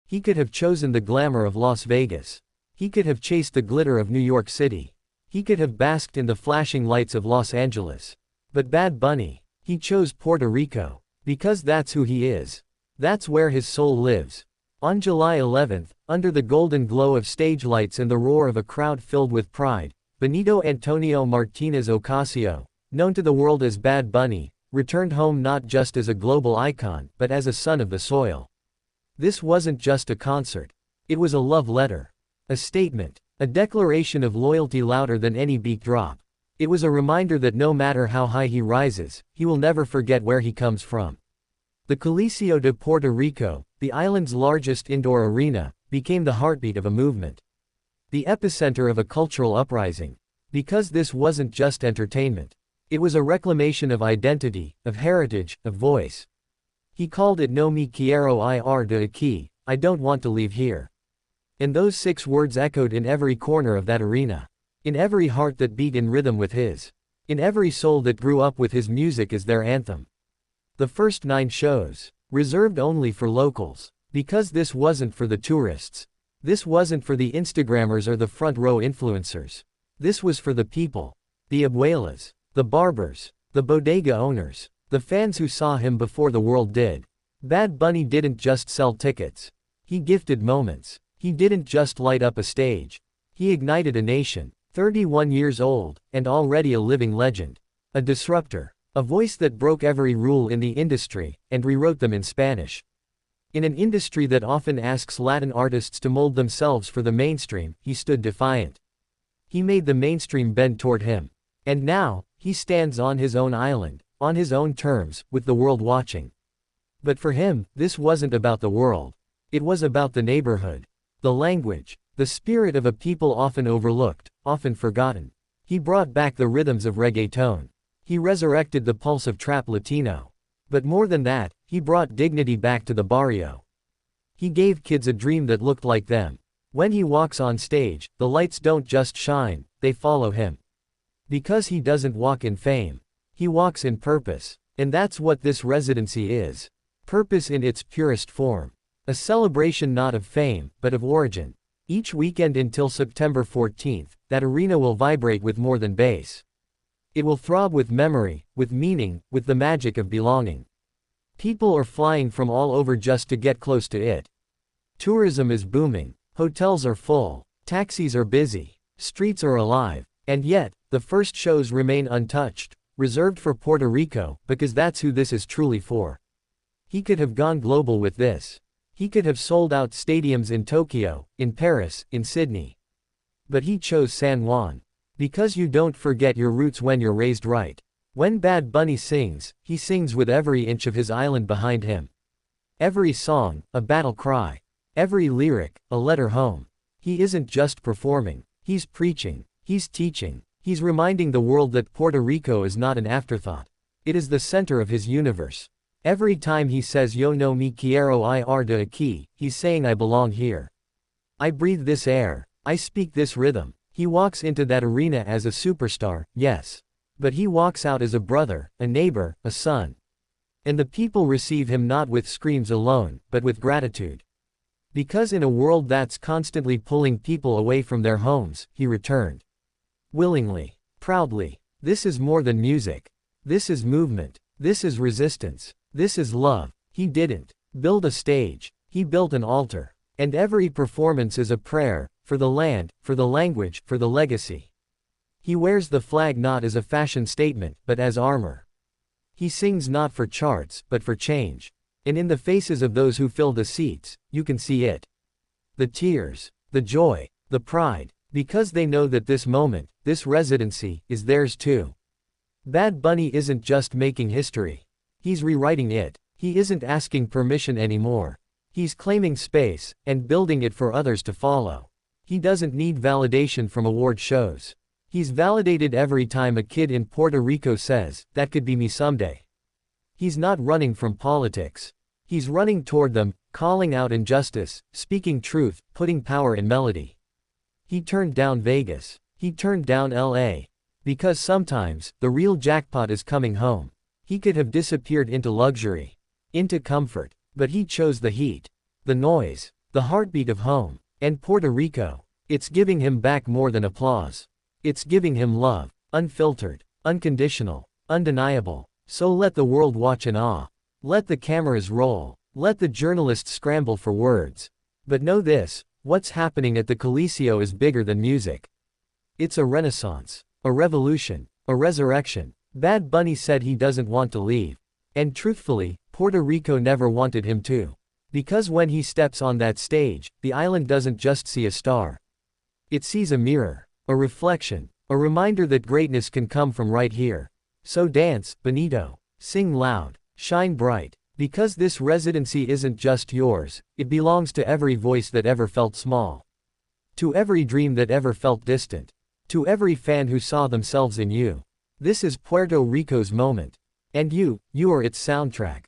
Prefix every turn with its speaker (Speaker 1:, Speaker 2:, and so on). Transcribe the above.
Speaker 1: He could have chosen the glamour of Las Vegas. He could have chased the glitter of New York City. He could have basked in the flashing lights of Los Angeles. But Bad Bunny, he chose Puerto Rico. Because that's who he is. That's where his soul lives. On July 11th, under the golden glow of stage lights and the roar of a crowd filled with pride, Benito Antonio Martinez Ocasio, known to the world as Bad Bunny, returned home not just as a global icon but as a son of the soil. This wasn't just a concert. It was a love letter. A statement. A declaration of loyalty louder than any beat drop. It was a reminder that no matter how high he rises, he will never forget where he comes from. The Coliseo de Puerto Rico, the island's largest indoor arena, became the heartbeat of a movement. The epicenter of a cultural uprising. Because this wasn't just entertainment. It was a reclamation of identity, of heritage, of voice. He called it No me quiero ir de aquí, I don't want to leave here. And those 6 words echoed in every corner of that arena. In every heart that beat in rhythm with his. In every soul that grew up with his music as their anthem. The first 9 shows, reserved only for locals. Because this wasn't for the tourists. This wasn't for the Instagrammers or the front row influencers. This was for the people. The abuelas, the barbers, the bodega owners, the fans who saw him before the world did. Bad Bunny didn't just sell tickets. He gifted moments. He didn't just light up a stage. He ignited a nation. 31 years old, and already a living legend. A disruptor. A voice that broke every rule in the industry, and rewrote them in Spanish. In an industry that often asks Latin artists to mold themselves for the mainstream, he stood defiant. He made the mainstream bend toward him. And now, he stands on his own island, on his own terms, with the world watching. But for him, this wasn't about the world. It was about the neighborhood. The language. The spirit of a people often overlooked, often forgotten. He brought back the rhythms of reggaeton. He resurrected the pulse of trap Latino. But more than that, he brought dignity back to the barrio. He gave kids a dream that looked like them. When he walks on stage, the lights don't just shine, they follow him. Because he doesn't walk in fame. He walks in purpose. And that's what this residency is. Purpose in its purest form. A celebration not of fame, but of origin. Each weekend until September 14th, that arena will vibrate with more than bass. It will throb with memory, with meaning, with the magic of belonging. People are flying from all over just to get close to it. Tourism is booming. Hotels are full. Taxis are busy. Streets are alive. And yet, the first shows remain untouched, reserved for Puerto Rico, because that's who this is truly for. He could have gone global with this. He could have sold out stadiums in Tokyo, in Paris, in Sydney. But he chose San Juan. Because you don't forget your roots when you're raised right. When Bad Bunny sings, he sings with every inch of his island behind him. Every song, a battle cry. Every lyric, a letter home. He isn't just performing. He's preaching. He's teaching. He's reminding the world that Puerto Rico is not an afterthought. It is the center of his universe. Every time he says Yo no me quiero ir de aquí, he's saying I belong here. I breathe this air. I speak this rhythm. He walks into that arena as a superstar, yes. But he walks out as a brother, a neighbor, a son. And the people receive him not with screams alone, but with gratitude. Because in a world that's constantly pulling people away from their homes, he returned. Willingly. Proudly. This is more than music. This is movement. This is resistance. This is love. He didn't build a stage. He built an altar. And every performance is a prayer, for the land, for the language, for the legacy. He wears the flag not as a fashion statement, but as armor. He sings not for charts, but for change. And in the faces of those who fill the seats, you can see it. The tears, the joy, the pride, because they know that this moment, this residency, is theirs too. Bad Bunny isn't just making history. He's rewriting it. He isn't asking permission anymore. He's claiming space, and building it for others to follow. He doesn't need validation from award shows. He's validated every time a kid in Puerto Rico says, that could be me someday. He's not running from politics. He's running toward them, calling out injustice, speaking truth, putting power in melody. He turned down Vegas. He turned down LA. Because sometimes, the real jackpot is coming home. He could have disappeared into luxury, into comfort, but he chose the heat, the noise, the heartbeat of home. And Puerto Rico. It's giving him back more than applause. It's giving him love, unfiltered, unconditional, undeniable. So let the world watch in awe. Let the cameras roll. Let the journalists scramble for words. But know this, what's happening at the Coliseo is bigger than music. It's a renaissance, a revolution, a resurrection. Bad Bunny said he doesn't want to leave. And truthfully, Puerto Rico never wanted him to. Because when he steps on that stage, the island doesn't just see a star. It sees a mirror, a reflection, a reminder that greatness can come from right here. So dance, Benito. Sing loud, shine bright. Because this residency isn't just yours, it belongs to every voice that ever felt small. To every dream that ever felt distant. To every fan who saw themselves in you. This is Puerto Rico's moment. And you are its soundtrack.